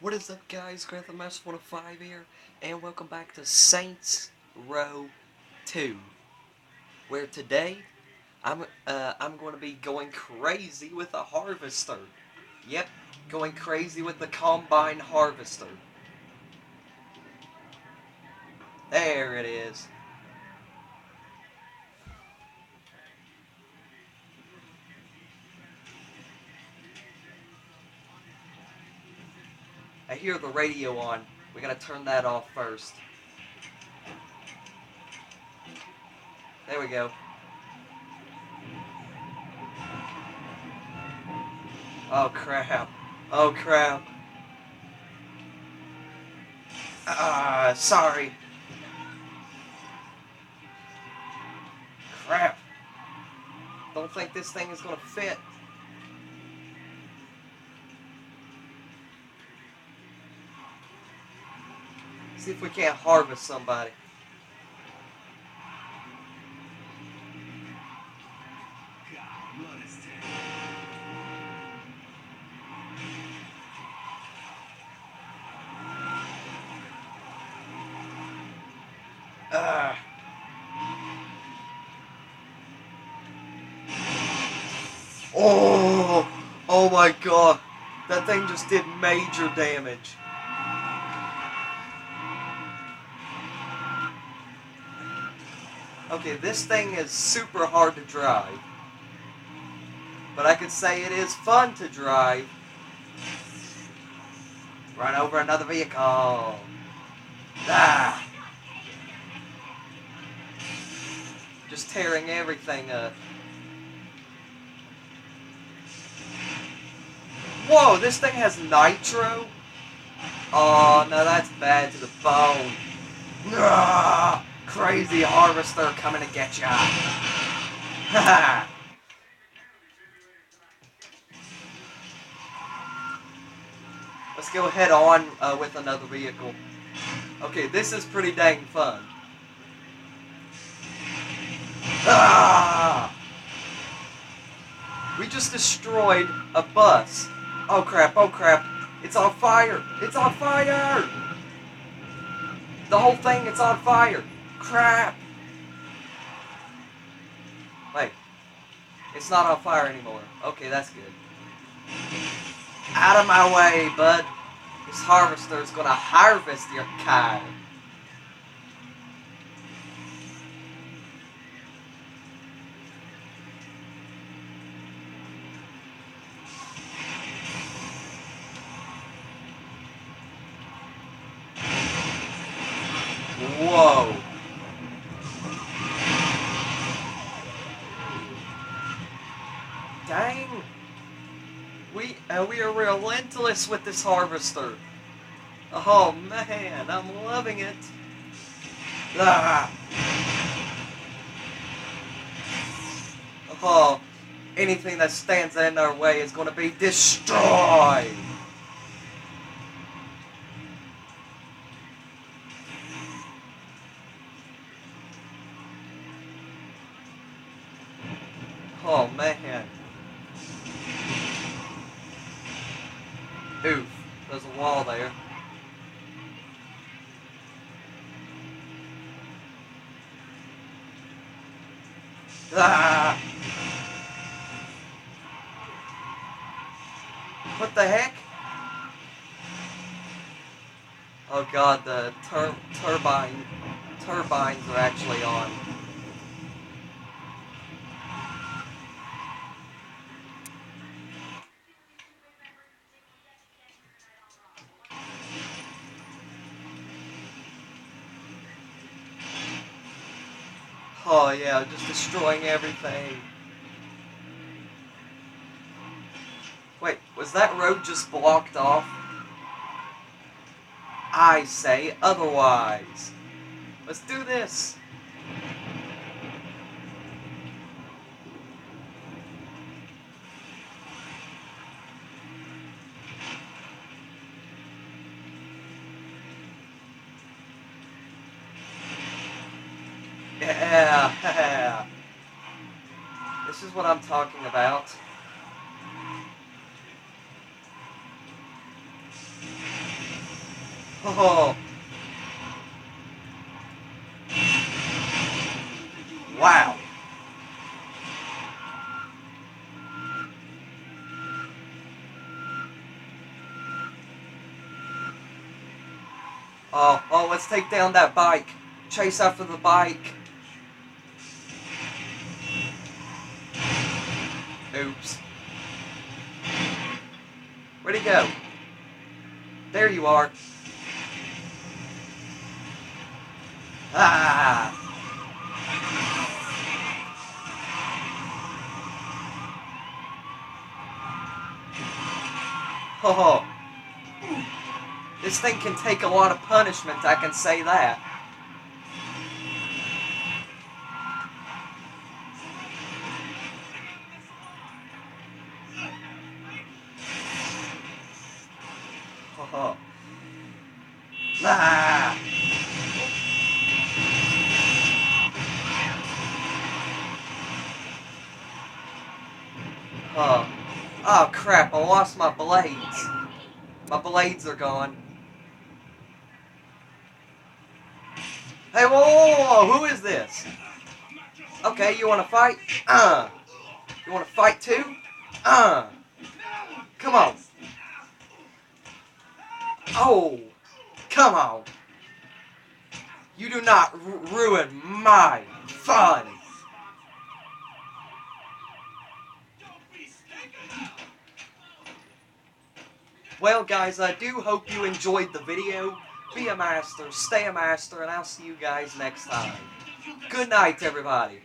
What is up, guys? Grandmaster 105 here, and welcome back to Saints Row 2, where today I'm going to be going crazy with a harvester. Yep, going crazy with the combine harvester. There it is. I hear the radio on. We gotta turn that off first. There we go. Oh crap. Oh crap. Sorry. Crap. Don't think this thing is gonna fit. See if we can't harvest somebody. Oh! Oh my god! That thing just did major damage. Okay, this thing is super hard to drive. But I could say it is fun to drive. Run over another vehicle. Ah! Just tearing everything up. Whoa, this thing has nitro? Oh, no, that's bad to the bone. Ah, crazy harvester coming to get ya. Haha. Let's go head on with another vehicle. Okay, this is pretty dang fun. Ah! We just destroyed a bus. Oh crap, oh crap. It's on fire! It's on fire! The whole thing, it's on fire! Crap! Wait. It's not on fire anymore. Okay, that's good. Out of my way, bud. This harvester is gonna harvest your car. Whoa. Dang. We are relentless with this harvester. Oh man, I'm loving it. Ah. Oh, anything that stands in our way is going to be destroyed. Oh man. Oof, there's a wall there. Ah! What the heck? Oh god, the turbines are actually on. Oh yeah, just destroying everything. Wait, was that road just blocked off? I say otherwise. Let's do this. Yeah. This is what I'm talking about. Oh. Wow. Oh, let's take down that bike. Chase after the bike. Oops. Where'd he go? There you are. Ah! Oh. This thing can take a lot of punishment, I can say that. Oh. Ah! Oh. Oh crap, I lost my blades. My blades are gone. Hey, whoa, who is this? Okay, you wanna fight? You wanna fight too? Come on. Oh, come on. You do not ruin my fun. Well, guys, I do hope you enjoyed the video. Be a master, stay a master, and I'll see you guys next time. Good night, everybody.